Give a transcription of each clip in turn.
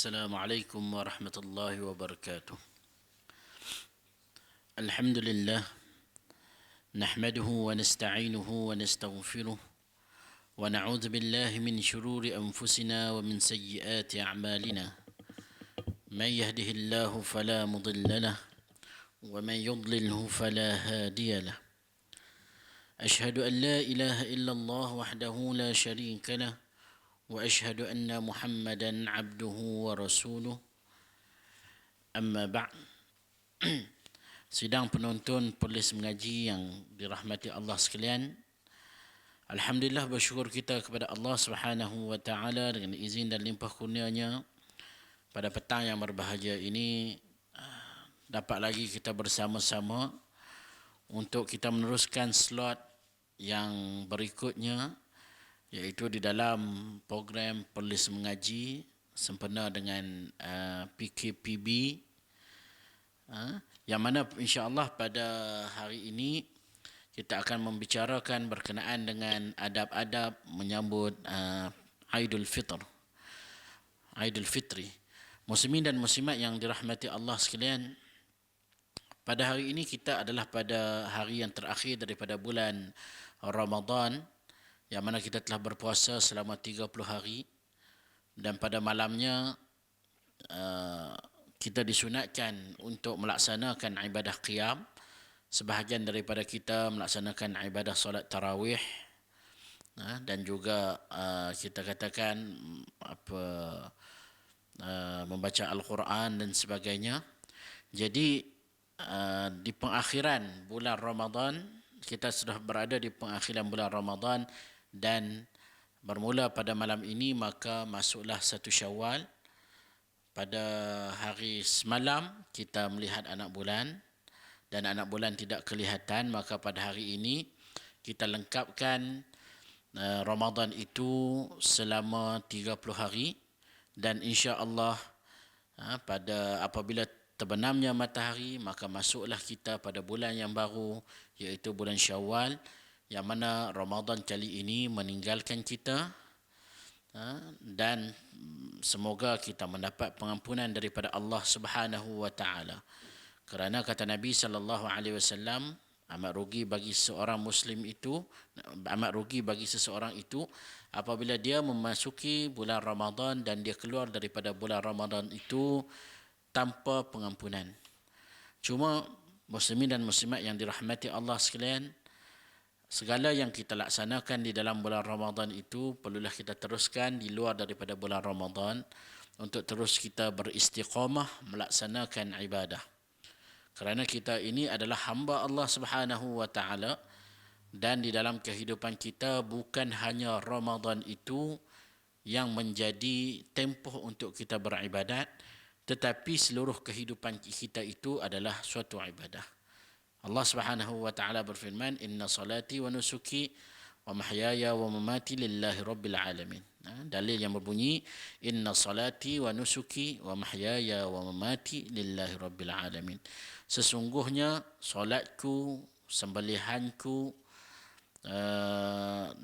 السلام عليكم ورحمة الله وبركاته. الحمد لله نحمده ونستعينه ونستغفره ونعوذ بالله من شرور أنفسنا ومن سيئات أعمالنا. من يهده الله فلا مضل له ومن يضلله فلا هادي له. أشهد أن لا إله إلا الله وحده لا شريك له وأشهد أن محمدا عبده ورسوله. أما بعد. Sidang penonton Perlis Mengaji yang dirahmati Allah sekalian, alhamdulillah, bersyukur kita kepada Allah Subhanahu wa taala dengan izin dan limpah kurnianya pada petang yang berbahagia ini dapat lagi kita bersama-sama untuk kita meneruskan slot yang berikutnya, iaitu di dalam program Perlis Mengaji sempena dengan PKPB, yang mana insya-Allah pada hari ini kita akan membicarakan berkenaan dengan adab-adab menyambut Aidul Fitri. Muslimin dan muslimat yang dirahmati Allah sekalian, pada hari ini kita adalah pada hari yang terakhir daripada bulan Ramadan, yang mana kita telah berpuasa selama 30 hari, dan pada malamnya kita disunatkan untuk melaksanakan ibadah qiyam. Sebahagian daripada kita melaksanakan ibadah solat tarawih, dan juga kita katakan membaca Al-Quran dan sebagainya. Jadi di pengakhiran bulan Ramadan, kita sudah berada di pengakhiran bulan Ramadan, dan bermula pada malam ini maka masuklah 1 Syawal. Pada hari semalam kita melihat anak bulan, dan anak bulan tidak kelihatan, maka pada hari ini kita lengkapkan Ramadan itu selama 30 hari, dan insya-Allah pada apabila terbenamnya matahari maka masuklah kita pada bulan yang baru, iaitu bulan Syawal, yang mana Ramadan kali ini meninggalkan kita, dan semoga kita mendapat pengampunan daripada Allah Subhanahu wa taala. Kerana kata Nabi sallallahu alaihi wasallam, amat rugi bagi seseorang itu apabila dia memasuki bulan Ramadan dan dia keluar daripada bulan Ramadan itu tanpa pengampunan. Cuma muslimin dan muslimat yang dirahmati Allah sekalian, segala yang kita laksanakan di dalam bulan Ramadan itu perlulah kita teruskan di luar daripada bulan Ramadan, untuk terus kita beristiqamah melaksanakan ibadah. Kerana kita ini adalah hamba Allah Subhanahu wa taala, dan di dalam kehidupan kita bukan hanya Ramadan itu yang menjadi tempoh untuk kita beribadat, tetapi seluruh kehidupan kita itu adalah suatu ibadah. Allah Subhanahu wa taala berfirman, "Inna salati wa nusuki wa mahyaya wa mamati lillahi rabbil alamin." Dalil yang berbunyi, "Inna salati wa nusuki wa mahyaya wa mamati lillahi rabbil alamin." Sesungguhnya solatku, sembelihanku,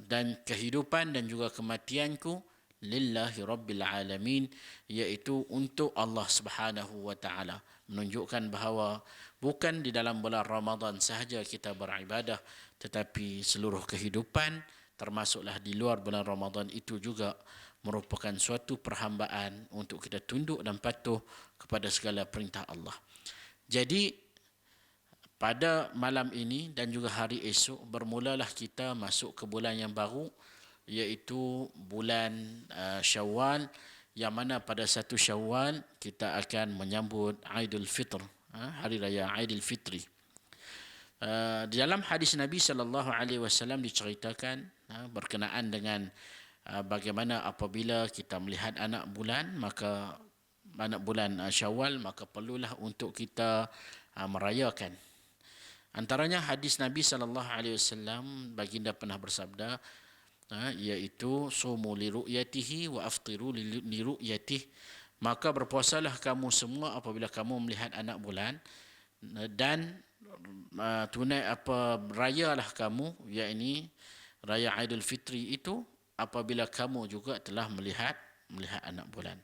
dan kehidupan dan juga kematianku lillahi rabbil alamin, iaitu untuk Allah Subhanahu wa taala, menunjukkan bahawa bukan di dalam bulan Ramadan sahaja kita beribadah, tetapi seluruh kehidupan termasuklah di luar bulan Ramadan itu juga merupakan suatu perhambaan untuk kita tunduk dan patuh kepada segala perintah Allah. Jadi pada malam ini dan juga hari esok bermulalah kita masuk ke bulan yang baru, iaitu bulan Syawal, yang mana pada 1 Syawal kita akan menyambut Aidul Fitr, hari raya Aidil Fitri. Di dalam hadis Nabi sallallahu alaihi wasallam diceritakan berkenaan dengan bagaimana apabila kita melihat anak bulan Syawal, maka perlulah untuk kita merayakan. Antaranya hadis Nabi sallallahu alaihi wasallam, baginda pernah bersabda, iaitu sumu li ru'yatihi wa aftiru li ru'yatihi, maka berpuasalah kamu semua apabila kamu melihat anak bulan, dan rayalah kamu, yakni raya Aidul Fitri itu apabila kamu juga telah melihat anak bulan.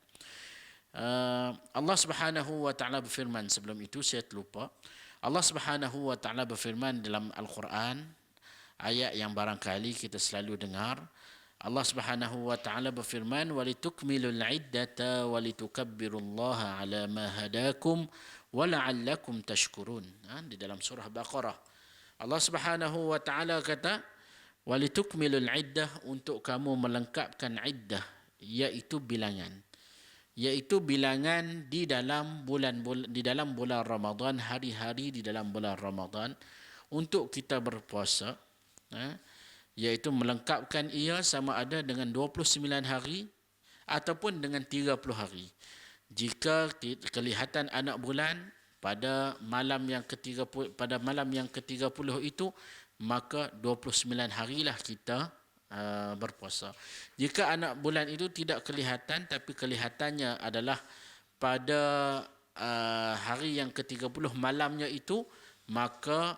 Allah Subhanahu wa taala berfirman, sebelum itu saya terlupa. Allah Subhanahu wa taala berfirman dalam Al-Quran, ayat yang barangkali kita selalu dengar. Allah Subhanahu wa taala berfirman, walitukmilul iddata walitukabbirullaha ala ma hadakum wa la'allakum tashkurun. Di dalam surah Baqarah Allah Subhanahu wa taala kata, walitukmilul iddah, untuk kamu melengkapkan iddah, iaitu bilangan, di dalam bulan Ramadan, hari-hari di dalam bulan Ramadan untuk kita berpuasa, iaitu melengkapkan ia sama ada dengan 29 hari ataupun dengan 30 hari. Jika kelihatan anak bulan pada malam yang ke-30 itu, maka 29 harilah kita berpuasa. Jika anak bulan itu tidak kelihatan, tapi kelihatannya adalah pada hari yang ke-30 malamnya itu, maka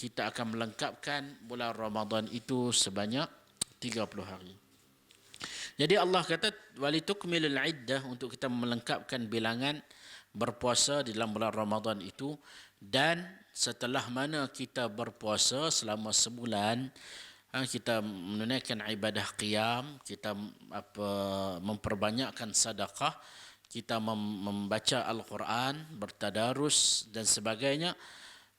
kita akan melengkapkan bulan Ramadan itu sebanyak 30 hari. Jadi Allah kata walitukmilul iddah, untuk kita melengkapkan bilangan berpuasa di dalam bulan Ramadan itu. Dan setelah mana kita berpuasa selama sebulan, kita menunaikan ibadah qiyam, kita memperbanyakkan sedekah, kita membaca Al-Quran, bertadarus dan sebagainya,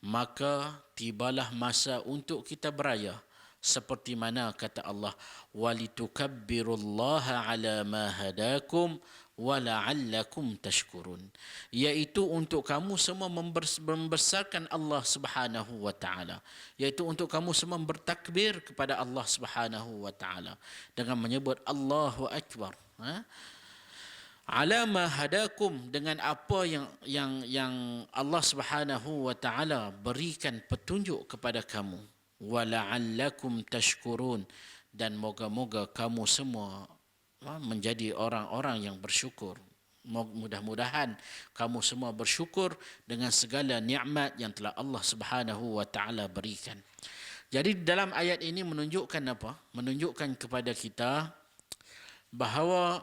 maka tibalah masa untuk kita beraya. Seperti mana kata Allah, walitukabbirullaha ala ma hadakum wa la'allakum tashkurun, iaitu untuk kamu semua membesarkan Allah Subhanahu wa taala, iaitu untuk kamu semua bertakbir kepada Allah Subhanahu wa taala dengan menyebut Allahu akbar, ala ma hadakum, dengan apa yang Allah Subhanahu wa taala berikan petunjuk kepada kamu, wa la'allakum tashkurun, dan moga-moga kamu semua menjadi orang-orang yang bersyukur. Mudah-mudahan kamu semua bersyukur dengan segala nikmat yang telah Allah Subhanahu wa taala berikan. Jadi dalam ayat ini menunjukkan apa? Menunjukkan kepada kita bahawa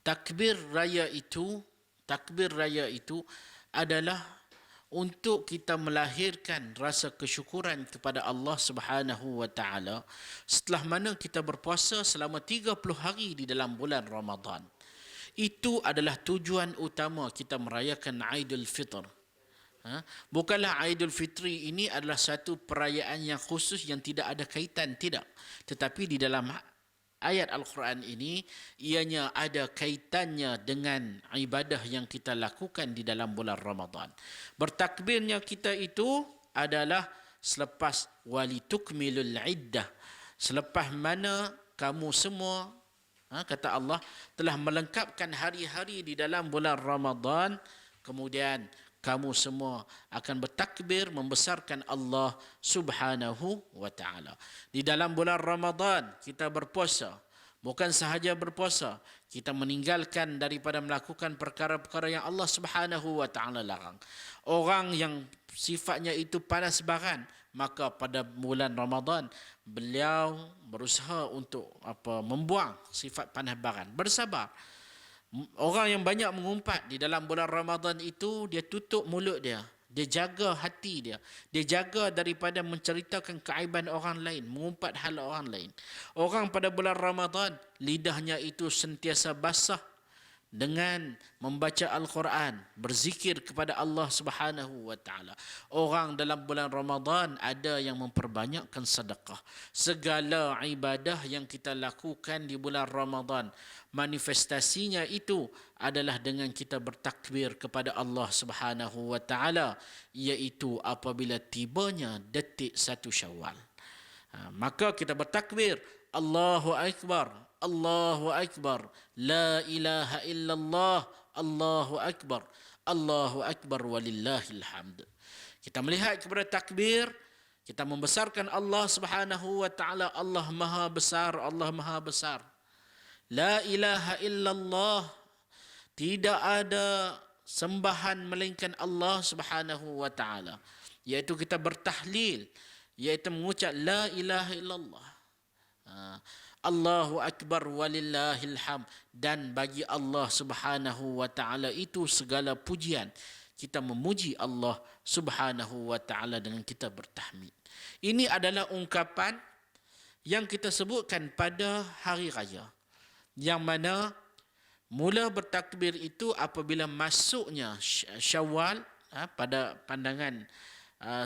takbir raya itu adalah untuk kita melahirkan rasa kesyukuran kepada Allah Subhanahu wa taala setelah mana kita berpuasa selama 30 hari di dalam bulan Ramadan. Itu adalah tujuan utama kita merayakan Aidul Fitr. Bukanlah Aidul Fitri ini adalah satu perayaan yang khusus yang tidak ada kaitan, tidak. Tetapi di dalam ayat Al-Quran ini, ianya ada kaitannya dengan ibadah yang kita lakukan di dalam bulan Ramadan. Bertakbirnya kita itu adalah selepas walitukmilul iddah, selepas mana kamu semua, kata Allah, telah melengkapkan hari-hari di dalam bulan Ramadan, kemudian kamu semua akan bertakbir membesarkan Allah Subhanahu wa taala. Di dalam bulan Ramadan kita berpuasa, bukan sahaja berpuasa, kita meninggalkan daripada melakukan perkara-perkara yang Allah Subhanahu wa taala larang. Orang yang sifatnya itu panas baran, maka pada bulan Ramadan beliau berusaha untuk membuang sifat panas baran, bersabar. Orang yang banyak mengumpat di dalam bulan Ramadan itu, dia tutup mulut dia, dia jaga hati dia, dia jaga daripada menceritakan keaiban orang lain, mengumpat hal orang lain. Orang pada bulan Ramadan, lidahnya itu sentiasa basah dengan membaca Al-Quran, berzikir kepada Allah Subhanahu wa taala. Orang dalam bulan Ramadan ada yang memperbanyakkan sedekah. Segala ibadah yang kita lakukan di bulan Ramadan, manifestasinya itu adalah dengan kita bertakbir kepada Allah Subhanahu wa taala, iaitu apabila tibanya detik 1 Syawal. Maka kita bertakbir, Allahu Akbar, Allahu Akbar, la ilaha illallah, Allahu Akbar, Allahu Akbar walillahil hamd. Kita melihat kepada takbir, kita membesarkan Allah Subhanahu wa taala. Allah Maha Besar, Allah Maha Besar. La ilaha illallah, tidak ada sembahan melainkan Allah Subhanahu wa taala. Iaitu kita bertahlil, iaitu mengucap la ilaha illallah. Allahu Akbar walillahil ham. Dan bagi Allah Subhanahu wa ta'ala itu segala pujian. Kita memuji Allah Subhanahu wa ta'ala dengan kita bertahmid. Ini adalah ungkapan yang kita sebutkan pada hari raya. Yang mana mula bertakbir itu apabila masuknya Syawal, pada pandangan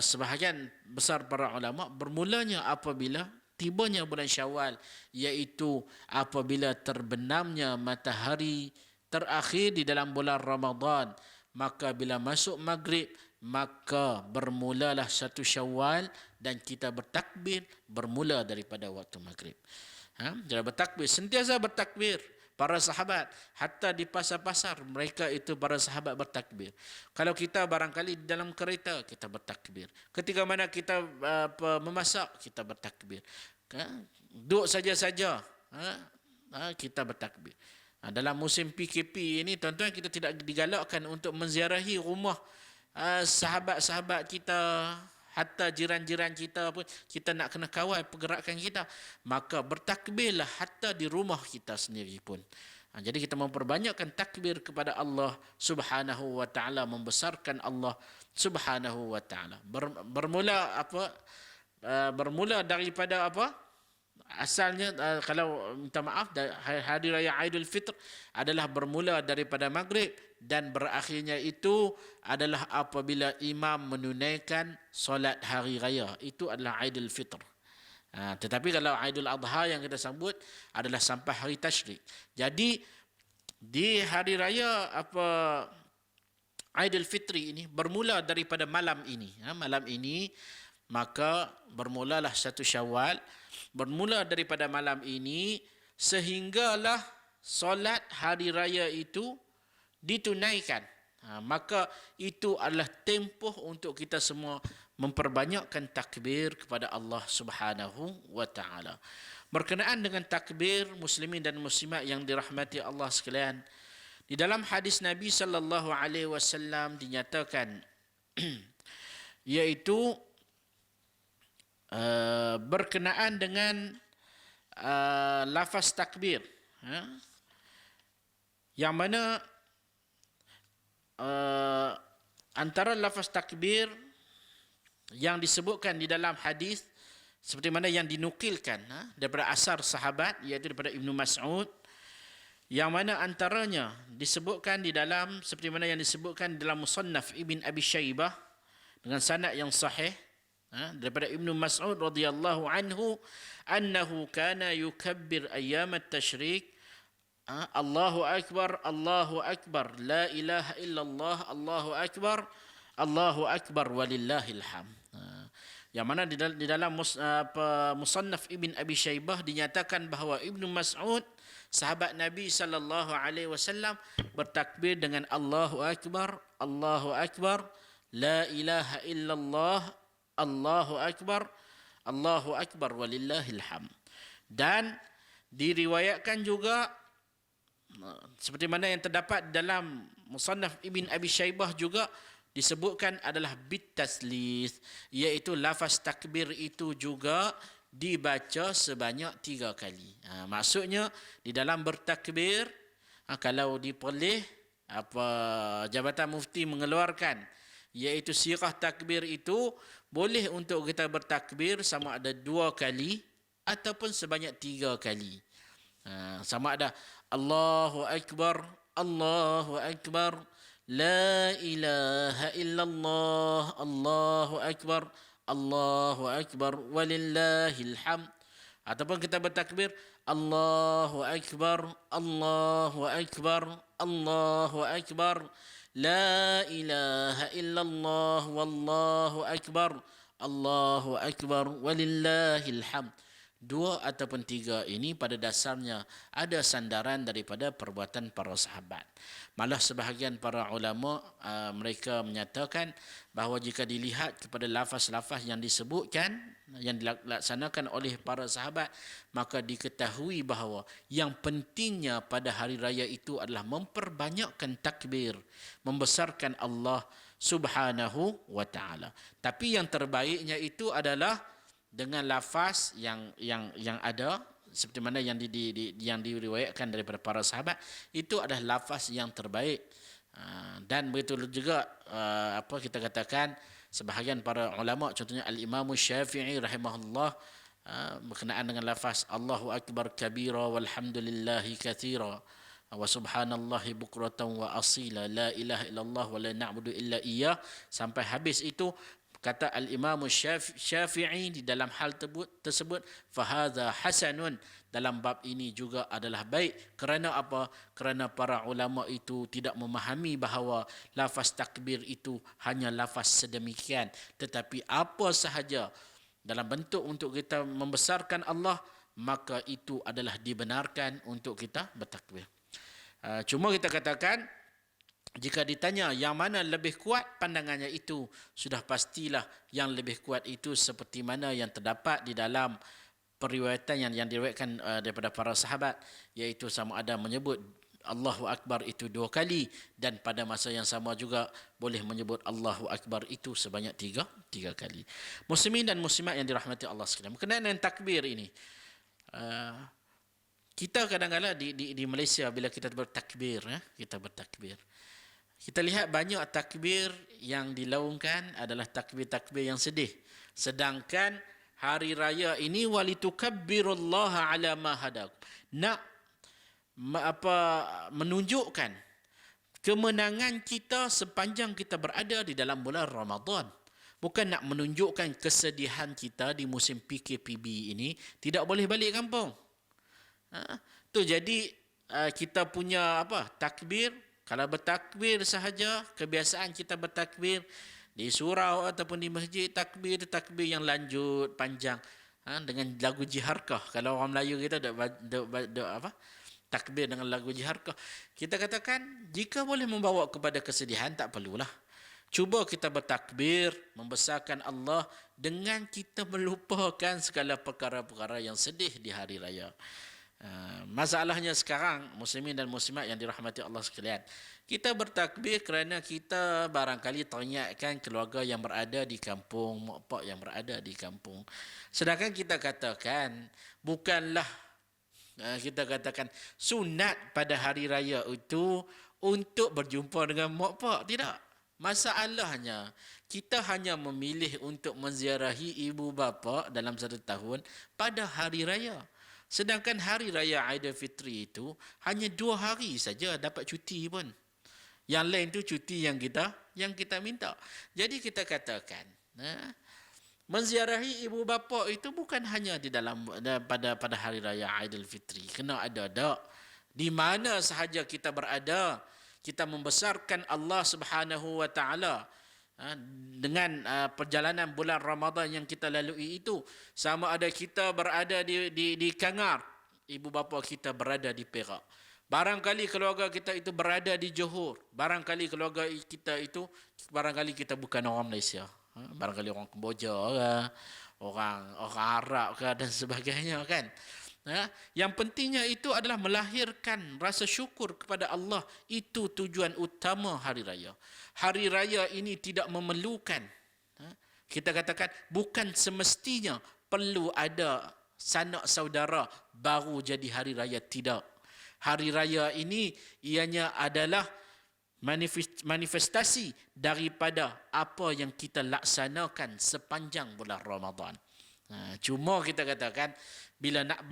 sebahagian besar para ulama, bermulanya apabila tibanya bulan Syawal, iaitu apabila terbenamnya matahari terakhir di dalam bulan Ramadan. Maka bila masuk maghrib, maka bermulalah satu Syawal dan kita bertakbir bermula daripada waktu maghrib. Jadi bertakbir, sentiasa bertakbir. Para sahabat, hatta di pasar-pasar, mereka itu para sahabat bertakbir. Kalau kita barangkali di dalam kereta, kita bertakbir. Ketika mana kita memasak, kita bertakbir. Duduk saja-saja, kita bertakbir. Dalam musim PKP ini, tuan-tuan, kita tidak digalakkan untuk menziarahi rumah sahabat-sahabat kita, hatta jiran-jiran kita pun kita nak kena kawal pergerakan kita. Maka bertakbirlah hatta di rumah kita sendiri pun. Jadi kita memperbanyakkan takbir kepada Allah Subhanahu wa ta'ala, membesarkan Allah Subhanahu wa ta'ala. Bermula daripada apa? Asalnya kalau minta maaf, hari raya Aidul Fitr adalah bermula daripada maghrib dan berakhirnya itu adalah apabila imam menunaikan solat hari raya. Itu adalah Aidul Fitr. Tetapi kalau Aidul Adha yang kita sambut adalah sampai hari tasyrik. Jadi di hari raya Aidul Fitri ini bermula daripada malam ini. Malam ini maka bermulalah satu Syawal. Bermula daripada malam ini sehinggalah solat hari raya itu ditunaikan. Maka itu adalah tempoh untuk kita semua memperbanyakkan takbir kepada Allah Subhanahu wa ta'ala. Berkenaan dengan takbir, muslimin dan muslimat yang dirahmati Allah sekalian, di dalam hadis Nabi sallallahu alaihi wasallam dinyatakan iaitu berkenaan dengan lafaz takbir, yang mana antara lafaz takbir yang disebutkan di dalam hadis seperti mana yang dinukilkan daripada asar sahabat, iaitu daripada Ibnu Mas'ud, yang mana antaranya disebutkan di dalam seperti mana yang disebutkan dalam Musannaf Ibn Abi Syaibah dengan sanad yang sahih, daripada Ibnu Mas'ud radhiyallahu anhu, annahu kana yukabbir ayyam at-tasyrik, Allahu akbar, Allahu akbar, la ilaha illallah, Allahu akbar walillahil hamd. Yang mana di dalam Musannaf Ibn Abi Syaibah dinyatakan bahawa Ibnu Mas'ud, sahabat Nabi sallallahu alaihi wasallam, bertakbir dengan Allahu akbar, la ilaha illallah, Allahu akbar walillahil hamd. Dan diriwayatkan juga seperti mana yang terdapat dalam Musannaf Ibn Abi Syaibah juga disebutkan adalah bitaslis, iaitu lafaz takbir itu juga dibaca sebanyak 3 kali. Maksudnya di dalam bertakbir, kalau diperoleh Jabatan Mufti mengeluarkan, iaitu sirah takbir itu boleh untuk kita bertakbir sama ada 2 kali ataupun sebanyak 3 kali. Sama ada Allahu akbar, la ilaha illallah, Allahu akbar walillahil hamd. Ataupun kita bertakbir Allahu akbar, la ilaha illallah, Allahu akbar walillahil hamd. 2 ataupun 3 ini pada dasarnya ada sandaran daripada perbuatan para sahabat. Malah sebahagian para ulama mereka menyatakan bahawa jika dilihat kepada lafaz-lafaz yang disebutkan, yang dilaksanakan oleh para sahabat, maka diketahui bahawa yang pentingnya pada hari raya itu adalah memperbanyakkan takbir, membesarkan Allah Subhanahu wa ta'ala. Tapi yang terbaiknya itu adalah dengan lafaz yang ada seperti mana yang diriwayatkan daripada para sahabat, itu adalah lafaz yang terbaik. Dan begitu juga apa kita katakan sebahagian para ulama, contohnya Al-Imam Syafi'i rahimahullah, berkenaan dengan lafaz Allahu Akbar kabira walhamdulillahi katsira wa subhanallahi bukratan wa asila la ilaha illallah wa la na'budu illa iyyah, sampai habis itu kata Al-Imam Syafi'i di dalam hal tersebut, fahadha hasanun, dalam bab ini juga adalah baik. Kerana apa? Kerana para ulama itu tidak memahami bahawa lafaz takbir itu hanya lafaz sedemikian, tetapi apa sahaja dalam bentuk untuk kita membesarkan Allah, maka itu adalah dibenarkan untuk kita bertakbir. Cuma kita katakan, jika ditanya yang mana lebih kuat pandangannya, itu sudah pastilah yang lebih kuat itu seperti mana yang terdapat di dalam periwayatan yang diriwayatkan daripada para sahabat, iaitu sama ada menyebut Allahu Akbar itu 2 kali, dan pada masa yang sama juga boleh menyebut Allahu Akbar itu sebanyak 3 kali. Muslimin dan muslimat yang dirahmati Allah sekalian, berkenaan dengan takbir ini, kita kadang-kadang di Malaysia bila kita bertakbir, kita lihat banyak takbir yang dilaungkan adalah takbir-takbir yang sedih. Sedangkan hari raya ini walitukabbirullaha ala ma hadakum, nak menunjukkan kemenangan kita sepanjang kita berada di dalam bulan Ramadan. Bukan nak menunjukkan kesedihan kita di musim PKPB ini, tidak boleh balik kampung. Tu jadi kita punya takbir, kalau bertakbir sahaja, kebiasaan kita bertakbir di surau ataupun di masjid, takbir yang lanjut panjang, dengan lagu jiharkah. Kalau orang Melayu kita takbir dengan lagu jiharkah. Kita katakan jika boleh membawa kepada kesedihan, tak perlulah. Cuba kita bertakbir membesarkan Allah dengan kita melupakan segala perkara-perkara yang sedih di hari raya. Masalahnya sekarang, muslimin dan muslimat yang dirahmati Allah sekalian, kita bertakbir kerana kita barangkali teringatkan keluarga yang berada di kampung, mak pak yang berada di kampung. Sedangkan kita katakan bukanlah kita katakan sunat pada hari raya itu untuk berjumpa dengan mak pak, tidak. Masalahnya kita hanya memilih untuk menziarahi ibu bapa dalam satu tahun pada hari raya. Sedangkan hari raya Aidilfitri itu hanya 2 hari saja dapat cuti pun. Yang lain tu cuti yang kita minta. Jadi kita katakan, menziarahi ibu bapa itu bukan hanya di dalam pada hari raya Aidilfitri. Kena ada di mana sahaja kita berada, kita membesarkan Allah Subhanahu wa taala. Dengan perjalanan bulan Ramadan yang kita lalui itu, sama ada kita berada di Kangar, ibu bapa kita berada di Perak, barangkali keluarga kita itu berada di Johor, barangkali keluarga kita itu bukan orang Malaysia, barangkali orang Kemboja, orang Arab dan sebagainya, kan. Yang pentingnya itu adalah melahirkan rasa syukur kepada Allah. Itu tujuan utama hari raya. Hari raya ini tidak memerlukan, kita katakan bukan semestinya perlu ada sanak saudara baru jadi hari raya, tidak. Hari raya ini ianya adalah manifestasi daripada apa yang kita laksanakan sepanjang bulan Ramadan. Cuma kita katakan bila nak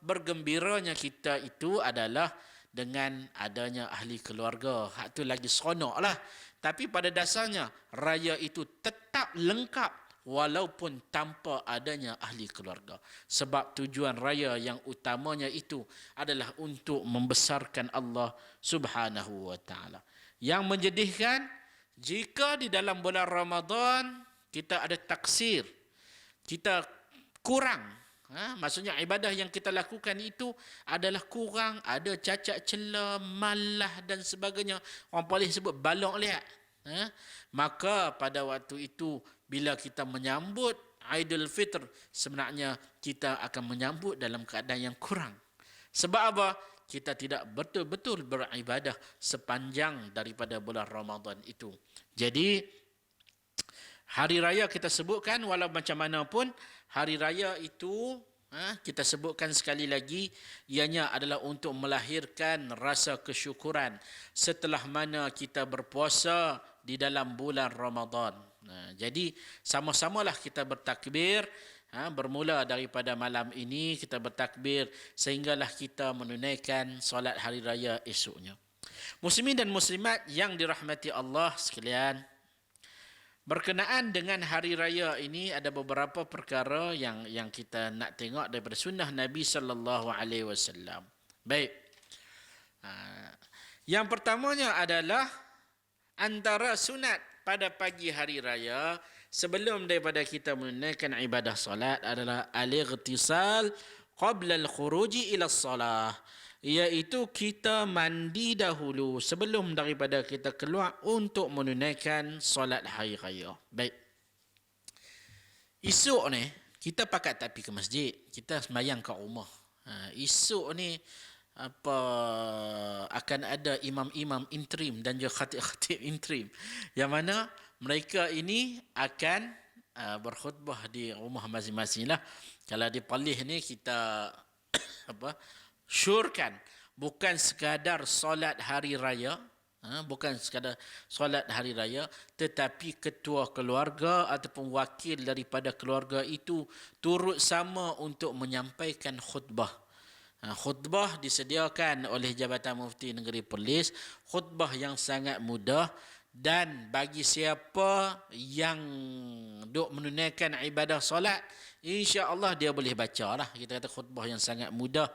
bergembiranya kita itu adalah dengan adanya ahli keluarga. Hak tu lagi seronok lah. Tapi pada dasarnya raya itu tetap lengkap walaupun tanpa adanya ahli keluarga. Sebab tujuan raya yang utamanya itu adalah untuk membesarkan Allah Subhanahu wa taala. Yang menjadikan jika di dalam bulan Ramadan kita ada taksir, kita kurang, maksudnya ibadah yang kita lakukan itu adalah kurang, ada cacat celah, malah dan sebagainya. Orang boleh sebut balok lihat. Maka pada waktu itu bila kita menyambut Aidilfitr, sebenarnya kita akan menyambut dalam keadaan yang kurang. Sebab apa? Kita tidak betul-betul beribadah sepanjang daripada bulan Ramadan itu. Jadi Hari raya kita sebutkan, walau macam mana pun, hari raya itu kita sebutkan sekali lagi, ianya adalah untuk melahirkan rasa kesyukuran setelah mana kita berpuasa di dalam bulan Ramadan. Jadi sama-samalah kita bertakbir, bermula daripada malam ini kita bertakbir sehinggalah kita menunaikan solat hari raya esoknya. Muslimin dan muslimat yang dirahmati Allah sekalian, berkenaan dengan hari raya ini ada beberapa perkara yang kita nak tengok daripada sunnah Nabi sallallahu alaihi wasallam. Baik. Yang pertamanya adalah antara sunat pada pagi hari raya sebelum daripada kita menunaikan ibadah solat adalah al-ightisal qabla al-khuruji ila as-salah, iaitu kita mandi dahulu sebelum daripada kita keluar untuk menunaikan solat hari raya. Baik. Esok ni kita pakat tak pergi ke masjid, kita sembahyang kat rumah. Esok ni akan ada imam-imam interim dan juga khatib-khatib interim yang mana mereka ini akan berkhutbah di rumah masing-masing lah. Kalau di palih ni kita syurkan bukan sekadar solat hari raya, bukan sekadar solat hari raya, tetapi ketua keluarga ataupun wakil daripada keluarga itu turut sama untuk menyampaikan khutbah. Khutbah disediakan oleh Jabatan Mufti Negeri Perlis, khutbah yang sangat mudah, dan bagi siapa yang duk menunaikan ibadah solat, insya-Allah dia boleh baca lah. Kita kata khutbah yang sangat mudah.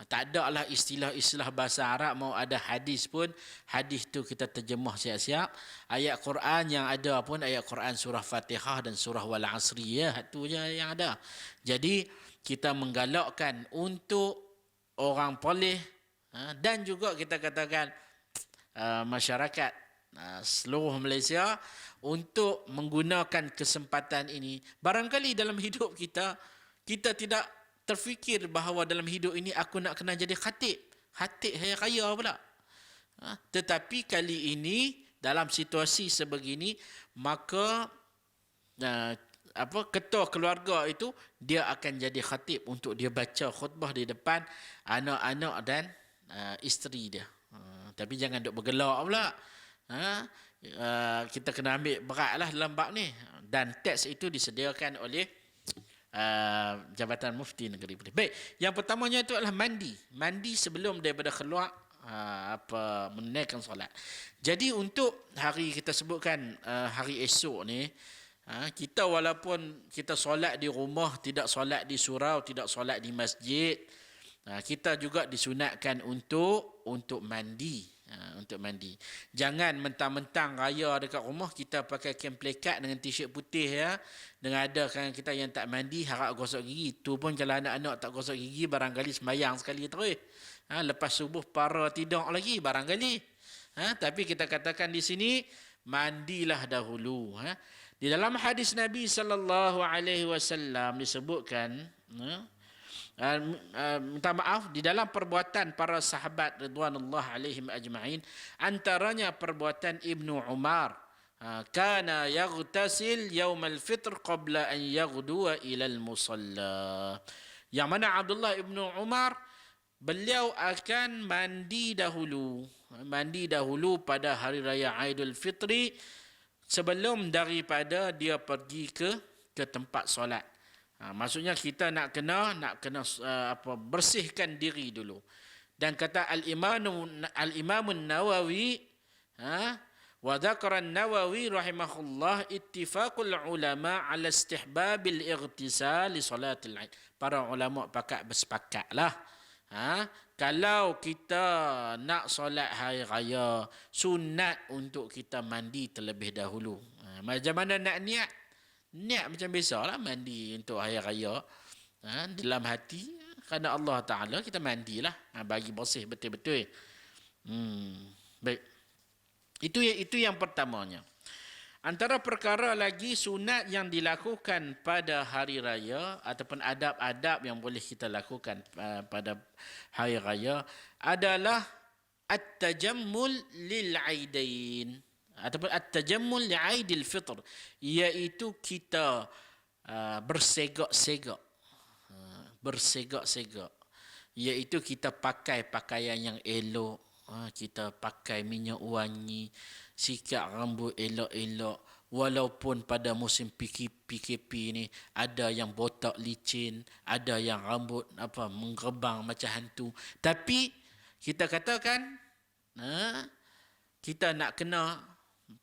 Tak ada lah istilah-istilah bahasa Arab, mau ada hadis pun, hadis tu kita terjemah siap-siap. Ayat Quran yang ada pun ayat Quran surah Fatihah dan surah Wal Asri, tu je yang ada. Jadi kita menggalakkan untuk orang polis dan juga kita katakan masyarakat seluruh Malaysia untuk menggunakan kesempatan ini. Barangkali dalam hidup kita tidak terfikir bahawa dalam hidup ini aku nak kena jadi khatib hari raya pula. Tetapi kali ini dalam situasi sebegini, maka ketua keluarga itu dia akan jadi khatib untuk dia baca khutbah di depan anak-anak dan isteri dia. Tapi jangan duk bergelak pula. Kita kena ambil beratlah dalam bab ni, dan teks itu disediakan oleh Jabatan Mufti Negeri Perlis. Baik, yang pertamanya itu adalah mandi sebelum daripada keluar menunaikan solat. Jadi untuk hari kita sebutkan hari esok ni, kita walaupun kita solat di rumah, tidak solat di surau, tidak solat di masjid, kita juga disunatkan untuk mandi. Untuk mandi. Jangan mentang-mentang raya dekat rumah kita pakai kain pelekat dengan t-shirt putih dengan ada kan kita yang tak mandi harap gosok gigi. Tu pun kalau anak-anak tak gosok gigi barangkali sembahyang sekali terus. Lepas subuh para tidur lagi barangkali. Tapi kita katakan di sini mandilah dahulu. Di dalam hadis Nabi sallallahu alaihi wasallam disebutkan, minta maaf, di dalam perbuatan para sahabat ridwanullah alaihim ajma'in, antaranya perbuatan Ibnu Umar, kana yaghtasil yaumal fitr qabla an yaghduwa ila al-musalla. Yang mana Abdullah Ibnu Umar, beliau akan mandi dahulu pada hari raya Aidul Fitri sebelum daripada dia pergi ke tempat solat. Maksudnya kita nak kena bersihkan diri dulu. Dan kata Al-Imam Nawawi, wa dzakara Nawawi rahimahullah ittifaqul ulama ala istihbabil ightisal li salatil Aid. Para ulama bersepakatlah, kalau kita nak solat hari raya, sunat untuk kita mandi terlebih dahulu. Macam mana nak niat? Niat macam biasalah mandi untuk hari raya, dalam hati kerana Allah Ta'ala kita mandilah, bagi bersih betul-betul. Baik, itu yang pertamanya. Antara perkara lagi sunat yang dilakukan pada hari raya ataupun adab-adab yang boleh kita lakukan pada hari raya adalah at-tajammul lil aidain. ataupun at-tajammul li'aidil fitr, iaitu kita bersegak-segak. Bersegak-segak, iaitu kita pakai pakaian yang elok, kita pakai minyak wangi, sikat rambut elok-elok. Walaupun pada musim PKP ni ada yang botak licin, ada yang rambut menggerbang macam hantu, tapi kita katakan kita nak kena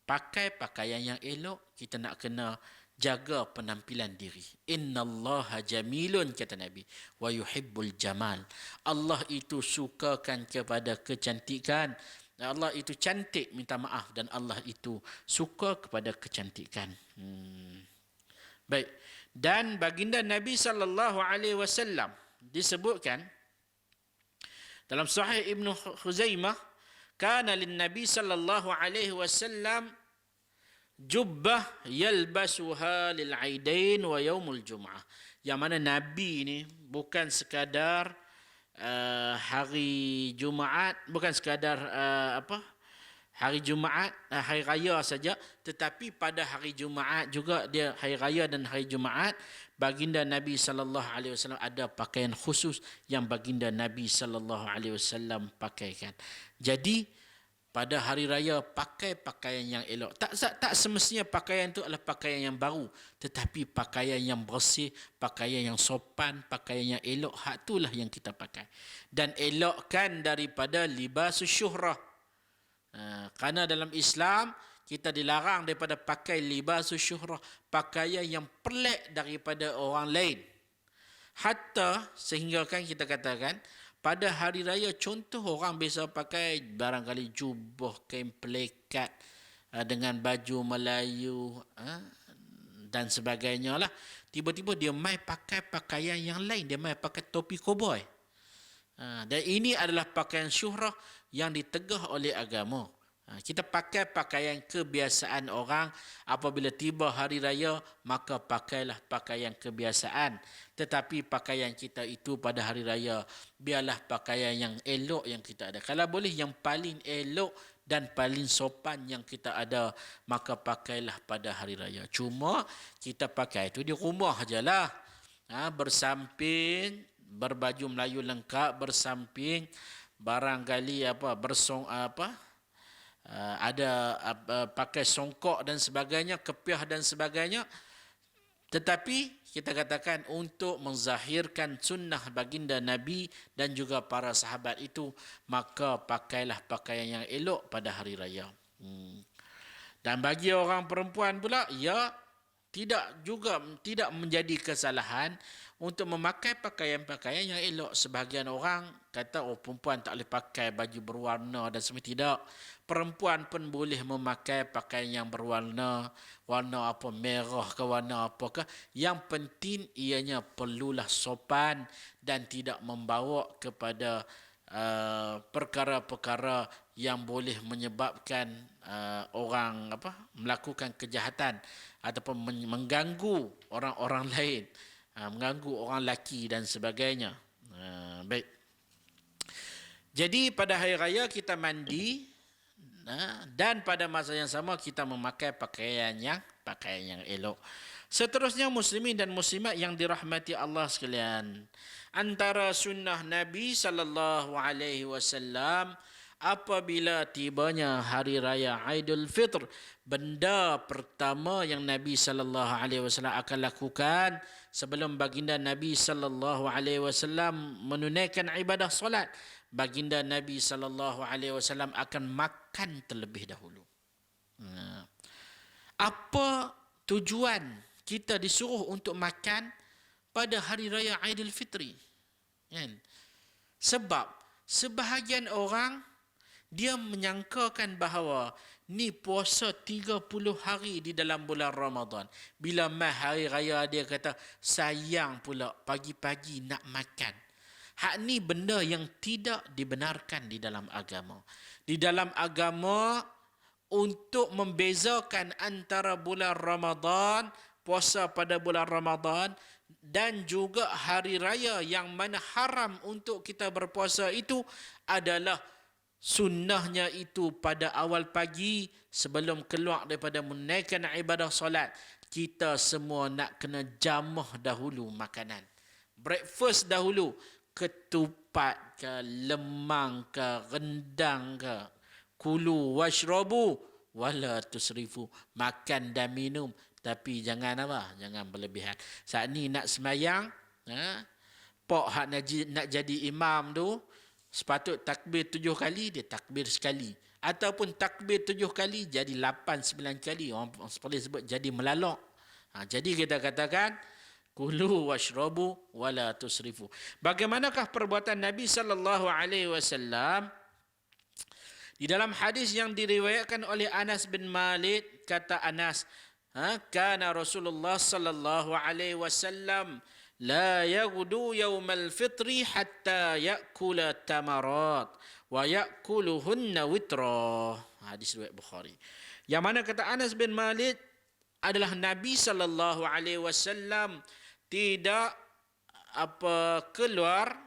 pakai pakaian yang elok, kita nak kena jaga penampilan diri. Innallaha jamilun, kata Nabi, wa yuhibbul jamal. Allah itu sukakan kepada kecantikan. Allah itu cantik, minta maaf, dan Allah itu suka kepada kecantikan. Baik. Dan baginda Nabi sallallahu alaihi wasallam disebutkan dalam Sahih Ibnu Khuzaimah, kana lin Nabi sallallahu alaihi wasallam jubbah yalbasuha lil aidain wa yaumul jum'ah. Yang mana Nabi ni bukan sekadar hari Jumaat, bukan sekadar hari Jumaat, hari raya saja, tetapi pada hari Jumaat juga, dia hari raya dan hari Jumaat, baginda Nabi sallallahu alaihi wasallam ada pakaian khusus yang baginda Nabi sallallahu alaihi wasallam pakaikan. Jadi pada hari raya pakai pakaian yang elok. Tak semestinya pakaian itu adalah pakaian yang baru, tetapi pakaian yang bersih, pakaian yang sopan, pakaian yang elok, hak itulah yang kita pakai. Dan elokkan daripada libasus syuhrah. Kerana dalam Islam kita dilarang daripada pakai libasus syuhrah, pakaian yang pelik daripada orang lain. Hatta sehingga kan kita katakan pada hari raya, contoh orang biasa pakai barangkali jubah, kain pelekat dengan baju Melayu dan sebagainya lah. Tiba-tiba dia mai pakai pakaian yang lain, dia mai pakai topi koboi. Dan ini adalah pakaian syuhrah yang ditegah oleh agama. Kita pakai pakaian kebiasaan orang, apabila tiba hari raya maka pakailah pakaian kebiasaan. Tetapi pakaian kita itu pada hari raya biarlah pakaian yang elok yang kita ada. Kalau boleh yang paling elok dan paling sopan yang kita ada, maka pakailah pada hari raya. Cuma kita pakai itu di rumah sajalah. Bersamping, berbaju Melayu lengkap, bersamping barangkali ada pakai songkok dan sebagainya, kepiah dan sebagainya. Tetapi kita katakan untuk menzahirkan sunnah baginda Nabi dan juga para sahabat itu, maka pakailah pakaian yang elok pada hari raya. Dan bagi orang perempuan pula, tidak menjadi kesalahan untuk memakai pakaian-pakaian yang elok. Sebahagian orang kata, perempuan tak boleh pakai baju berwarna dan sebagainya. Tidak. Perempuan pun boleh memakai pakaian yang berwarna, warna apa, merah ke warna apakah. Yang penting ianya perlulah sopan dan tidak membawa kepada perkara-perkara yang boleh menyebabkan orang melakukan kejahatan ataupun mengganggu orang-orang lain, mengganggu orang lelaki dan sebagainya. Baik. Jadi pada hari raya kita mandi, dan pada masa yang sama kita memakai pakaian yang elok. Seterusnya muslimin dan muslimat yang dirahmati Allah sekalian, antara sunnah Nabi sallallahu alaihi wasallam apabila tibanya hari raya Aidul Fitr, benda pertama yang Nabi sallallahu alaihi wasallam akan lakukan sebelum baginda Nabi sallallahu alaihi wasallam menunaikan ibadah solat, baginda Nabi sallallahu alaihi wasallam akan makan terlebih dahulu. Apa tujuan kita disuruh untuk makan pada hari raya Aidil Fitri? Sebab sebahagian orang dia menyangkakan bahawa ni puasa 30 hari di dalam bulan Ramadan. Bila mai hari raya dia kata sayang pula pagi-pagi nak makan. Hak ni benda yang tidak dibenarkan di dalam agama. Di dalam agama, untuk membezakan antara bulan Ramadan, puasa pada bulan Ramadan, dan juga hari raya yang mana haram untuk kita berpuasa itu adalah Sunnahnya itu pada awal pagi sebelum keluar daripada menunaikan ibadah solat, kita semua nak kena jamah dahulu makanan. Breakfast dahulu, ketupat ke, lemang ke, rendang ke. Kulu washrabu wala tusrifu. Makan dan minum, tapi jangan apa? Jangan berlebihan. Saat ni nak semayang, pok hak nak jadi imam tu, sepatut takbir 7 kali, dia takbir sekali. Ataupun takbir 7 kali, jadi 8, 9 kali. Orang boleh sebut jadi melalok. Jadi kita katakan, kulu washrabu wala tusrifu. Bagaimanakah perbuatan Nabi SAW? Di dalam hadis yang diriwayatkan oleh Anas bin Malik, kata Anas, kana Rasulullah sallallahu alaihi wasallam la yaghdu yawmal fitri hatta ya'kula tamarat wa ya'kuluhunna witra. Hadis riwayat Bukhari. Yang mana kata Anas bin Malik adalah Nabi sallallahu alaihi wasallam tidak keluar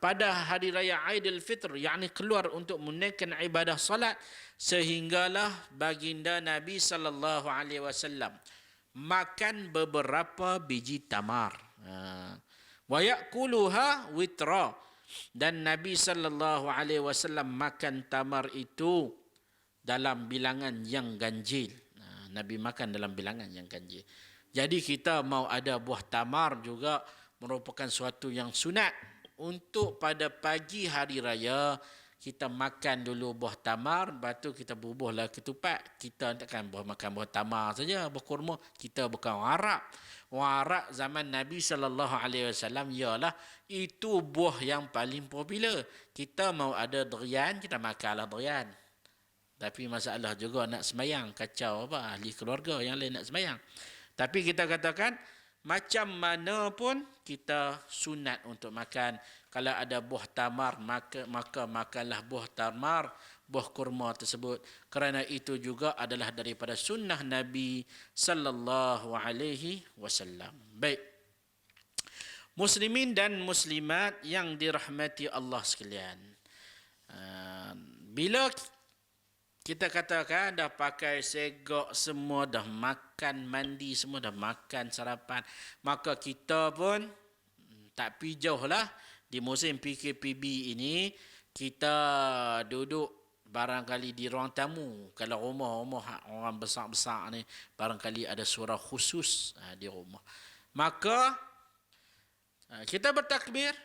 pada hari raya Aidil Fitr, yakni keluar untuk menunaikan ibadah salat, sehinggalah baginda Nabi sallallahu alaihi wasallam makan beberapa biji tamar. Wa ya'kuluha witra, dan Nabi sallallahu alaihi wasallam makan tamar itu dalam bilangan yang ganjil. Nabi makan dalam bilangan yang ganjil. Jadi kita mau ada buah tamar juga merupakan suatu yang sunat. Untuk pada pagi hari raya, kita makan dulu buah tamar, lepas tu kita bubuhlah ketupat. Kita takkan makan buah tamar saja, buah kurma. Kita bukan orang Arab. Orang Arab zaman Nabi SAW ialah itu buah yang paling popular. Kita mau ada durian, kita makanlah durian. Tapi masalah juga nak semayang, kacau apa, ahli keluarga yang lain nak semayang. Tapi kita katakan, macam mana pun kita sunat untuk makan. Kalau ada buah tamar, maka makanlah buah tamar, buah kurma tersebut. Kerana itu juga adalah daripada sunnah Nabi sallallahu alaihi wasallam. Baik. Muslimin dan muslimat yang dirahmati Allah sekalian. Bila kita katakan dah pakai segak semua, dah makan mandi semua, dah makan sarapan, maka kita pun tak pergi jauh lah. Di musim PKPB ini, kita duduk barangkali di ruang tamu. Kalau rumah-rumah orang besar-besar ni, barangkali ada surau khusus di rumah. Maka kita bertakbir.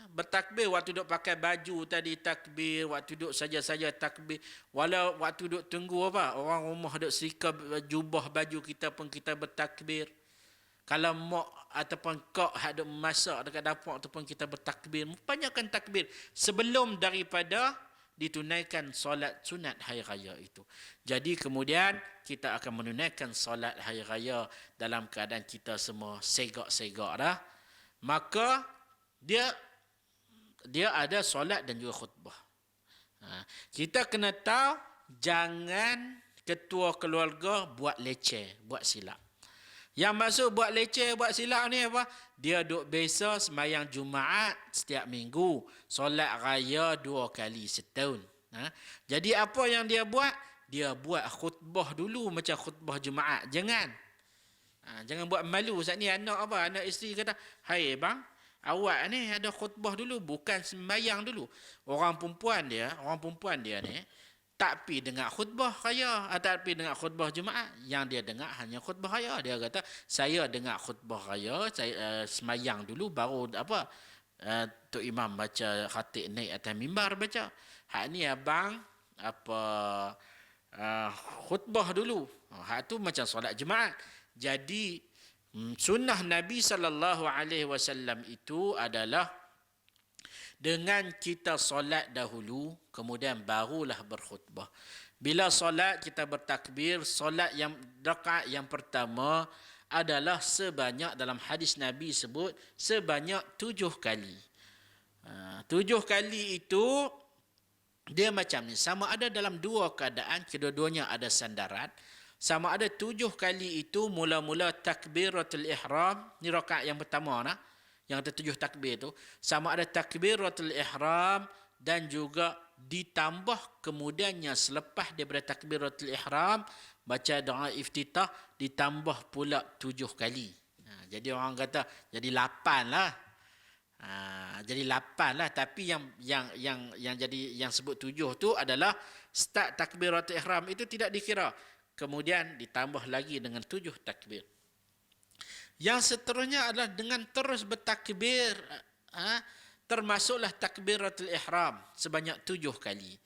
Bertakbir waktu duduk pakai baju tadi takbir, waktu duduk saja-saja takbir, walau waktu duduk tunggu apa, orang rumah duduk serika jubah baju kita pun kita bertakbir. Kalau mak ataupun kak duduk masak dekat dapur ataupun kita bertakbir, banyakkan takbir sebelum daripada ditunaikan solat sunat hari raya itu. Jadi kemudian kita akan menunaikan solat hari raya dalam keadaan kita semua segak-segak dah. Maka dia ada solat dan juga khutbah. Kita kena tahu, jangan ketua keluarga buat leceh, buat silap. Yang maksud buat leceh, buat silap ni apa? Dia duk biasa sembahyang Jumaat setiap minggu, solat raya 2 kali setahun. Jadi apa yang dia buat? Dia buat khutbah dulu macam khutbah Jumaat. Jangan buat malu. Saat ni anak apa? Anak isteri kata, "Hai bang, awak ni ada khutbah dulu, bukan sembahyang dulu." Orang perempuan dia ni tak pi dengar khutbah raya atau pi dengar khutbah Jumaat. Yang dia dengar hanya khutbah raya. Dia kata, "Saya dengar khutbah raya, saya sembahyang dulu baru apa Tok Imam baca khatib naik atas mimbar baca. Hak ni abang khutbah dulu." Hak tu macam solat Jumaat. Jadi sunnah Nabi sallallahu alaihi wasallam itu adalah dengan kita solat dahulu, kemudian barulah berkhutbah. Bila solat kita bertakbir, solat yang rakaat yang pertama adalah sebanyak, dalam hadis Nabi sebut sebanyak 7 kali. 7 kali itu dia macam ni, sama ada dalam 2 keadaan, kedua-duanya ada sandaran. Sama ada 7 kali itu mula-mula takbiratul ihram, ni rakaat yang pertama yang ada 7 takbir tu. Sama ada takbiratul ihram dan juga ditambah kemudiannya selepas daripada takbiratul ihram baca doa iftitah ditambah pula 7 kali. Jadi orang kata jadi 8 lah. Jadi 8 lah, tapi yang jadi yang sebut 7 tu adalah start takbiratul ihram itu tidak dikira. Kemudian ditambah lagi dengan 7 takbir. Yang seterusnya adalah dengan terus bertakbir, termasuklah takbiratul ihram sebanyak 7 kali.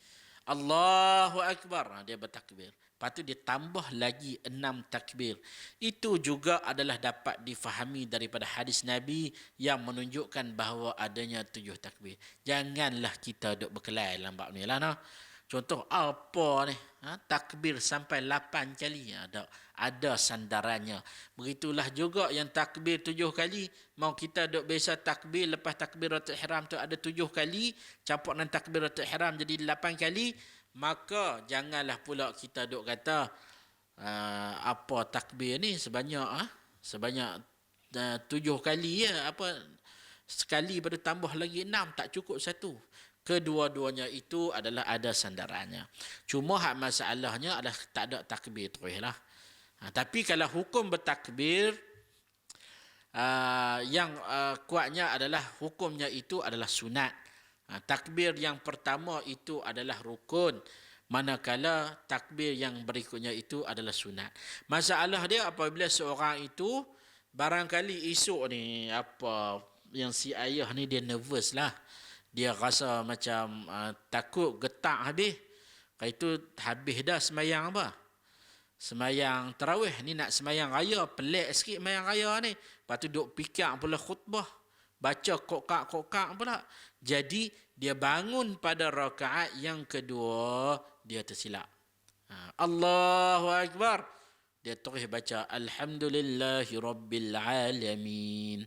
Allahu Akbar, dia bertakbir. Lepas tu dia tambah lagi 6 takbir. Itu juga adalah dapat difahami daripada hadis Nabi yang menunjukkan bahawa adanya 7 takbir. Janganlah kita duk berkelahi dalam bab ni lah. Nah. Contoh apa ni? Takbir sampai 8 kali. Ada sandarannya. Begitulah juga yang takbir 7 kali. Mau kita duk biasa takbir, lepas takbiratul ihram tu ada 7 kali. Campur dengan takbiratul ihram jadi 8 kali. Maka janganlah pula kita duk kata apa takbir ni sebanyak 7 kali ya, apa sekali baru tambah lagi 6, tak cukup 1. Kedua-duanya itu adalah ada sandarannya. Cuma hak masalahnya adalah tak ada takbir teruslah. Tapi kalau hukum bertakbir yang kuatnya adalah hukumnya itu adalah sunat. Takbir yang pertama itu adalah rukun, manakala takbir yang berikutnya itu adalah sunat. Masalah dia apabila seorang itu barangkali esok ni apa yang si ayah ni dia nervous lah. Dia rasa macam takut getak habis. Itu habis dah semayang apa? Semayang tarawih ni nak semayang raya, pelik sikit semayang raya ni. Lepas tu duk fikir pula khutbah. Baca kokak-kokak pula. Jadi dia bangun pada rakaat yang kedua, dia tersilap. Allahu Akbar. Dia terus baca Alhamdulillahi Rabbil Alamin.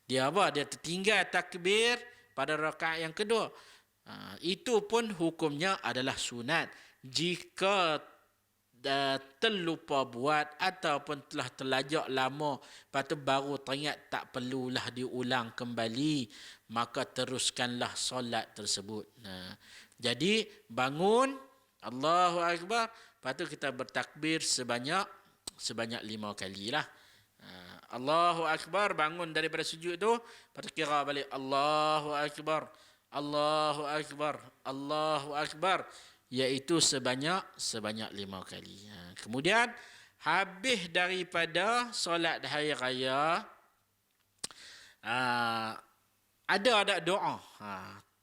Dia apa? Dia tertinggal takbir pada rakaat yang kedua. Itu pun hukumnya adalah sunat. Jika terlupa buat ataupun telah terlajak lama, lepas tu baru teringat tak perlulah diulang kembali, maka teruskanlah solat tersebut. Jadi bangun Allahu Akbar, lepas tu kita bertakbir sebanyak 5 kali lah. Allahu Akbar, bangun daripada sujud tu, lepas tu kira balik Allahu Akbar, Allahu Akbar, Allahu Akbar, iaitu sebanyak 5 kali. Kemudian habis daripada solat hari raya, ada doa.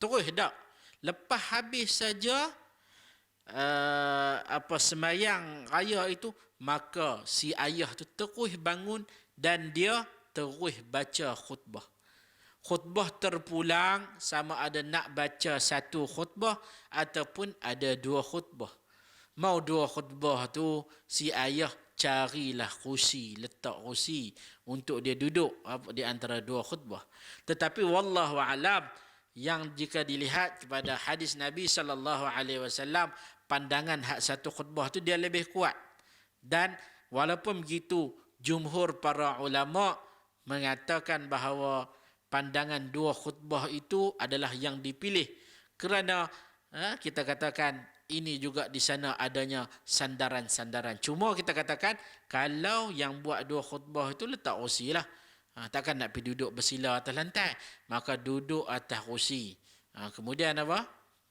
Terus tak. Lepas habis saja semayang raya itu, maka si ayah tu terus bangun dan dia terus baca khutbah. Khutbah terpulang sama ada nak baca 1 khutbah ataupun ada 2 khutbah. Mau 2 khutbah tu si ayah carilah kursi, letak kursi untuk dia duduk di antara 2 khutbah. Tetapi wallahu alam, yang jika dilihat kepada hadis Nabi sallallahu alaihi wasallam, pandangan hak 1 khutbah tu dia lebih kuat. Dan walaupun begitu, jumhur para ulama mengatakan bahawa pandangan 2 khutbah itu adalah yang dipilih. Kerana kita katakan ini juga di sana adanya sandaran-sandaran. Cuma kita katakan kalau yang buat 2 khutbah itu letak kursi lah. Takkan nak pergi duduk bersila atas lantai. Maka duduk atas kursi. Kemudian apa?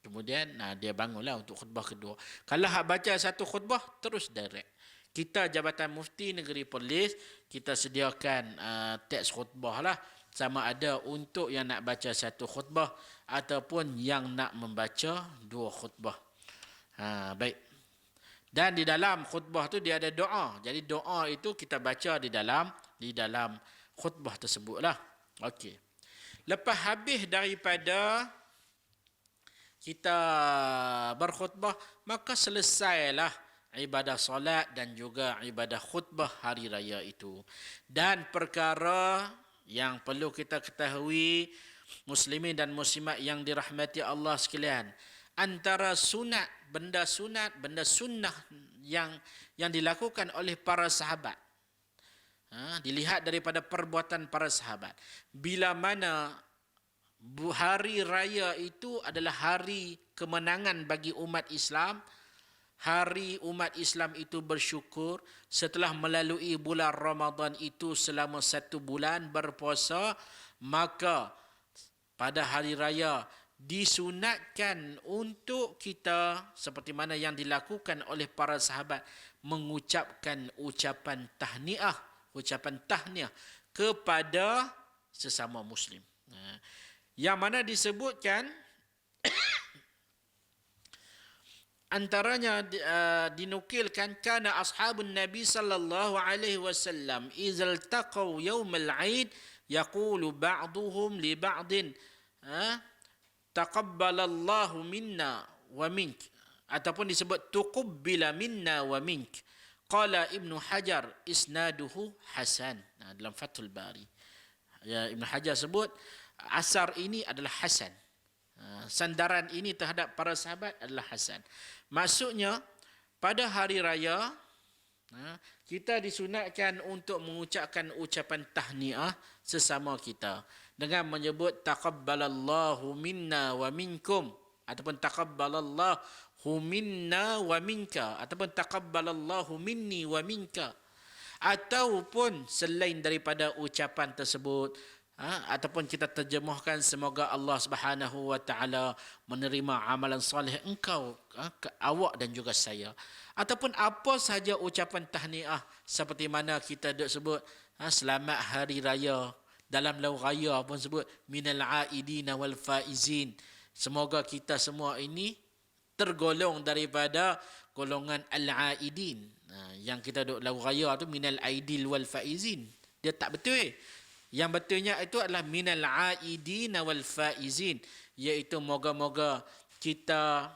Kemudian dia bangunlah untuk khutbah kedua. Kalau hak baca 1 khutbah, terus direct. Kita Jabatan Mufti Negeri Perlis, kita sediakan teks khutbah lah. Sama ada untuk yang nak baca 1 khutbah ataupun yang nak membaca 2 khutbah. Baik. Dan di dalam khutbah tu dia ada doa. Jadi doa itu kita baca di dalam khutbah tersebutlah. Okey. Lepas habis daripada kita berkhutbah, maka selesailah ibadah solat dan juga ibadah khutbah hari raya itu. Dan perkara yang perlu kita ketahui, muslimin dan muslimat yang dirahmati Allah sekalian, antara sunat, benda sunnah yang dilakukan oleh para sahabat, dilihat daripada perbuatan para sahabat, bila mana Hari raya itu adalah hari kemenangan bagi umat Islam. Hari umat Islam itu bersyukur setelah melalui bulan Ramadan itu selama 1 bulan berpuasa, maka pada hari raya disunatkan untuk kita seperti mana yang dilakukan oleh para sahabat mengucapkan ucapan tahniah kepada sesama muslim. Yang mana disebutkan antaranya dinukilkan kana ashabun nabi sallallahu alaihi wasallam izal taqaw yaumal aid yaqulu ba'duhum li ba'din taqabbalallahu minna wa mink, ataupun disebut tuqabbila minna wa mink. Qala Ibnu Hajar isnaduhu hasan. Dalam Fathul Bari Ibnu Hajar sebut asar ini adalah hasan. Sandaran ini terhadap para sahabat adalah hasan. Maksudnya pada hari raya kita disunatkan untuk mengucapkan ucapan tahniah sesama kita dengan menyebut taqabbalallahu minna wa minkum, ataupun taqabbalallahu minna wa minka, ataupun taqabbalallahu minni wa minka, ataupun selain daripada ucapan tersebut, ataupun kita terjemahkan semoga Allah Subhanahu wa taala menerima amalan soleh engkau, awak dan juga saya, ataupun apa sahaja ucapan tahniah seperti mana kita duk sebut selamat hari raya. Dalam lagu raya pun sebut minal aidina wal faizin, semoga kita semua ini tergolong daripada golongan al-aidin. Yang kita duk lagu raya tu minal aidil wal faizin, dia tak betul. Yang betulnya itu adalah minal aidin wal faizin, iaitu moga-moga kita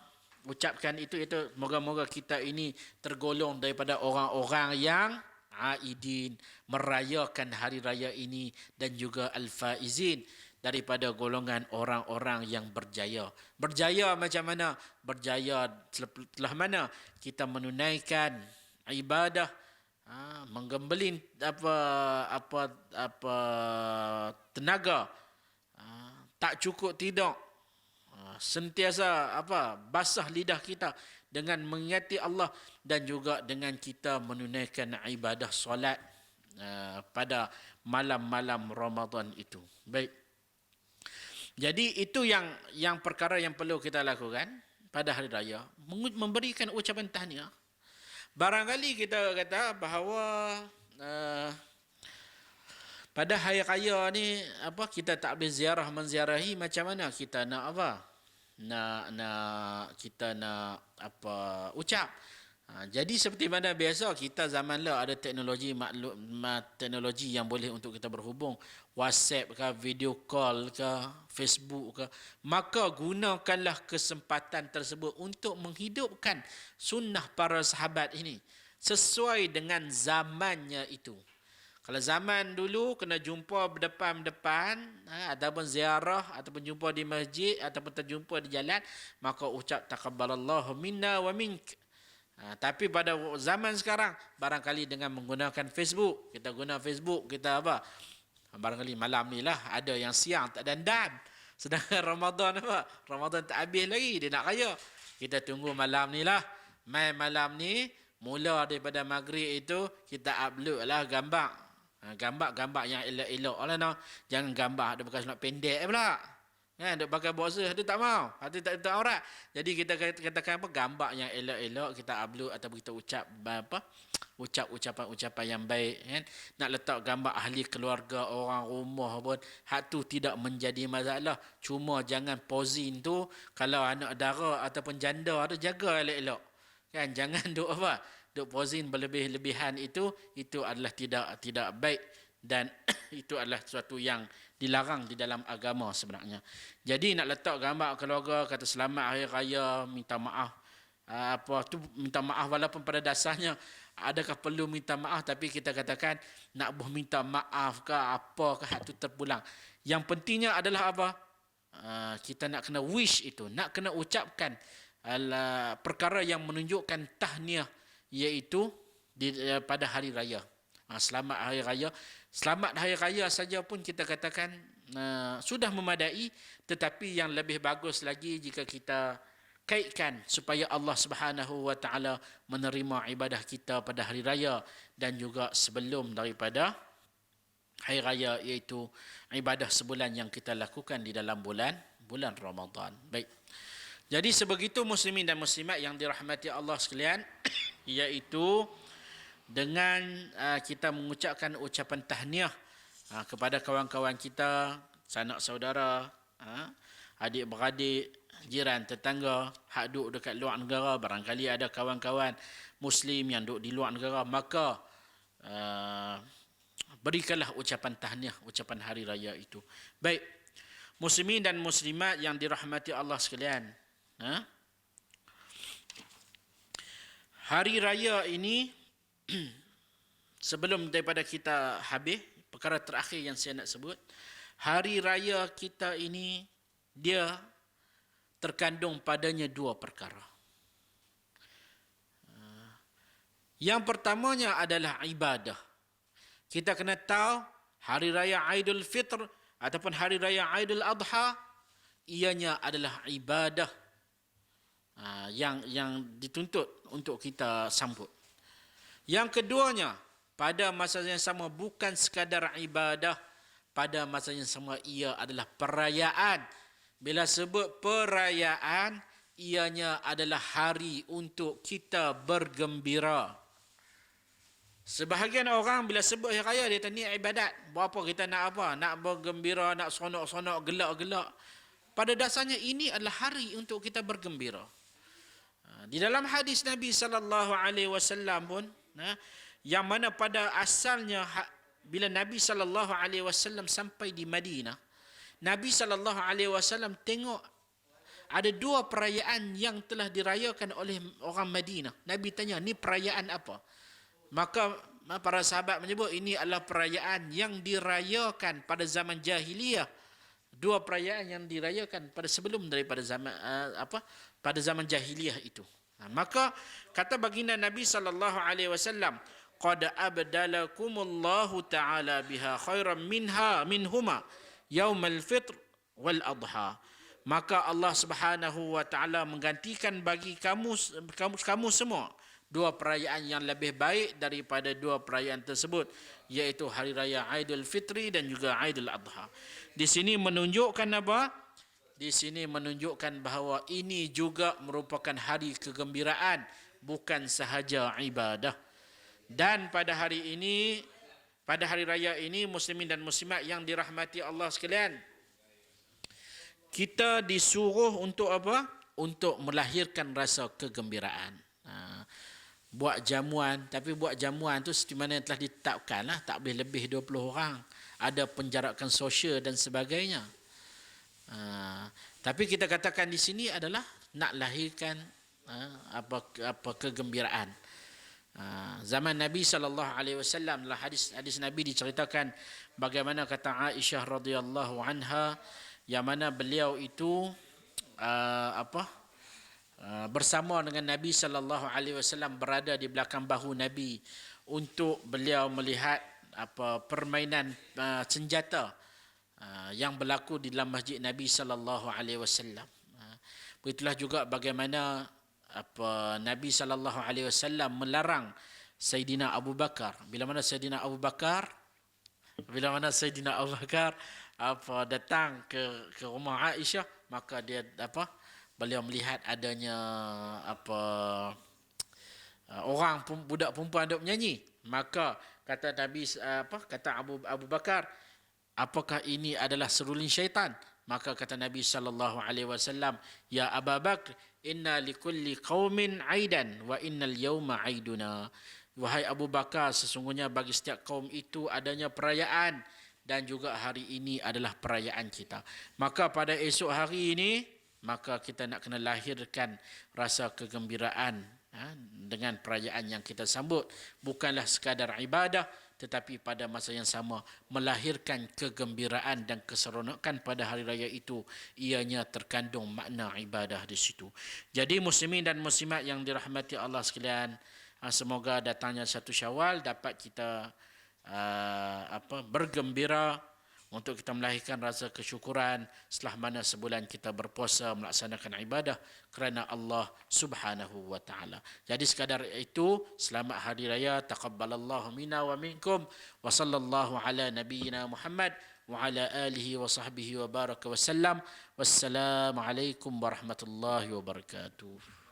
ucapkan itu moga-moga kita ini tergolong daripada orang-orang yang aidin, merayakan hari raya ini, dan juga al-faizin, daripada golongan orang-orang yang berjaya. Berjaya macam mana? Berjaya setelah mana kita menunaikan ibadah, menggembelin apa tenaga, tak cukup tidak, sentiasa basah lidah kita dengan mengingati Allah, dan juga dengan kita menunaikan ibadah solat pada malam-malam Ramadan itu. Baik. Jadi itu yang perkara yang perlu kita lakukan pada hari raya, memberikan ucapan tahniah. Barangkali kita kata bahawa pada hari raya ni kita tak boleh menziarahi, macam mana kita nak kita nak ucap. Jadi seperti mana biasa kita zaman lah ada teknologi teknologi yang boleh untuk kita berhubung, WhatsApp ke, video call ke, Facebook ke, maka gunakanlah kesempatan tersebut untuk menghidupkan sunnah para sahabat ini sesuai dengan zamannya itu. Kalau zaman dulu kena jumpa berdepan-depan, ataupun ziarah, ataupun jumpa di masjid, ataupun terjumpa di jalan, maka ucap taqabbalallahu minna wa mink. Tapi pada zaman sekarang, barangkali dengan menggunakan Facebook, kita guna Facebook, kita barangkali malam ni lah ada yang siang tak dandan, sedangkan Ramadan tak habis lagi, dia nak raya. Kita tunggu malam ni lah, malam ni mula daripada maghrib itu kita upload lah gambar yang elok-elok lah, no. Jangan gambar ada bekas nak pendek pula, kan, duk pakai boxer, tu tak mau, hati tak aurat. Jadi kita katakan gambar yang elok-elok kita upload, ataupun kita ucap ucapan-ucapan yang baik, kan. Nak letak gambar ahli keluarga, orang rumah pun hak tu tidak menjadi masalah. Cuma jangan posing tu kalau anak dara ataupun janda tu jaga elok-elok, kan. Jangan duk posing berlebih-lebihan, itu adalah tidak baik, dan itu adalah sesuatu yang dilarang di dalam agama sebenarnya. Jadi nak letak gambar keluarga, kata selamat hari raya, minta maaf, minta maaf walaupun pada dasarnya adakah perlu minta maaf, tapi kita katakan nak minta maaf ke apa ke, hak tu terpulang. Yang pentingnya adalah kita nak kena wish itu, nak kena ucapkan perkara yang menunjukkan tahniah, iaitu pada hari raya. Selamat hari raya. Selamat Hari Raya saja pun kita katakan sudah memadai, tetapi yang lebih bagus lagi jika kita kaitkan supaya Allah Subhanahu wa taala menerima ibadah kita pada hari raya dan juga sebelum daripada hari raya, iaitu ibadah sebulan yang kita lakukan di dalam bulan Ramadan. Baik. Jadi sebegitu muslimin dan muslimat yang dirahmati Allah sekalian, iaitu dengan kita mengucapkan ucapan tahniah kepada kawan-kawan kita, sanak saudara, adik-beradik, jiran, tetangga, hak duduk dekat luar negara, barangkali ada kawan-kawan Muslim yang duduk di luar negara, maka berikanlah ucapan tahniah, ucapan hari raya itu. Baik, muslimin dan muslimat yang dirahmati Allah sekalian, hari raya ini sebelum daripada kita habis, perkara terakhir yang saya nak sebut, hari raya kita ini dia terkandung padanya dua perkara. Yang pertamanya adalah ibadah. Kita kena tahu hari raya Aidul Fitr ataupun hari raya Aidul Adha, ianya adalah ibadah yang dituntut untuk kita sambut. Yang keduanya, pada masa yang sama bukan sekadar ibadah, pada masa yang sama ia adalah perayaan. Bila sebut perayaan, ianya adalah hari untuk kita bergembira. Sebahagian orang bila sebut hari raya, dia tanya ibadat. Berapa kita nak apa? Nak bergembira, nak sonok-sonok, gelak-gelak. Pada dasarnya ini adalah hari untuk kita bergembira. Di dalam hadis Nabi SAW pun, yang mana pada asalnya bila Nabi SAW sampai di Madinah, Nabi SAW tengok ada dua perayaan yang telah dirayakan oleh orang Madinah. Nabi tanya, ni perayaan apa? Maka para sahabat menyebut ini adalah perayaan yang dirayakan pada zaman jahiliyah. Dua perayaan yang dirayakan pada sebelum daripada zaman pada zaman jahiliyah itu. Maka kata baginda Nabi SAW, qad abdalakumullahu ta'ala biha khairan minhuma yaumal fitr wal adha. Maka Allah Subhanahu wa taala menggantikan bagi kamu semua dua perayaan yang lebih baik daripada dua perayaan tersebut, iaitu hari raya Aidul Fitri dan juga Aidul Adha. Di sini menunjukkan apa? Di sini menunjukkan bahawa ini juga merupakan hari kegembiraan, bukan sahaja ibadah. Dan pada hari ini, pada hari raya ini, muslimin dan muslimat yang dirahmati Allah sekalian, kita disuruh untuk apa? Untuk melahirkan rasa kegembiraan. Buat jamuan, tapi buat jamuan tu seperti mana yang telah ditetapkan lah, tak boleh lebih 20 orang. Ada penjarakan sosial dan sebagainya. Tapi kita katakan di sini adalah nak lahirkan apa kegembiraan. Zaman Nabi SAW, dalam hadis Nabi diceritakan bagaimana kata Aisyah radhiyallahu anha, yang mana beliau itu bersama dengan Nabi SAW berada di belakang bahu Nabi untuk beliau melihat permainan senjata yang berlaku di dalam masjid Nabi SAW. Begitulah juga bagaimana Nabi SAW melarang Sayyidina Abu Bakar. Bila mana Sayyidina Abu Bakar datang ke rumah Aisyah, maka dia beliau melihat adanya orang budak perempuan duk menyanyi. Maka kata Nabi kata Abu Bakar, apakah ini adalah seruling syaitan? Maka kata Nabi SAW, ya Abu Bakar, inna likulli qaumin aidan wa innal yawma aiduna. Wahai Abu Bakar, sesungguhnya bagi setiap kaum itu adanya perayaan, dan juga hari ini adalah perayaan kita. Maka pada esok hari ini, maka kita nak kena lahirkan rasa kegembiraan dengan perayaan yang kita sambut. Bukanlah sekadar ibadah, tetapi pada masa yang sama melahirkan kegembiraan dan keseronokan pada hari raya itu. Ianya terkandung makna ibadah di situ. Jadi muslimin dan muslimat yang dirahmati Allah sekalian, semoga datangnya 1 Syawal dapat kita bergembira, untuk kita melahirkan rasa kesyukuran setelah mana sebulan kita berpuasa melaksanakan ibadah kerana Allah Subhanahu wa taala. Jadi sekadar itu, selamat hari raya, taqabbalallahu minna wa minkum, wa sallallahu ala nabiyyina Muhammad wa ala alihi wa sahbihi wa baraka wa sallam. Wassalamu alaikum warahmatullahi wabarakatuh.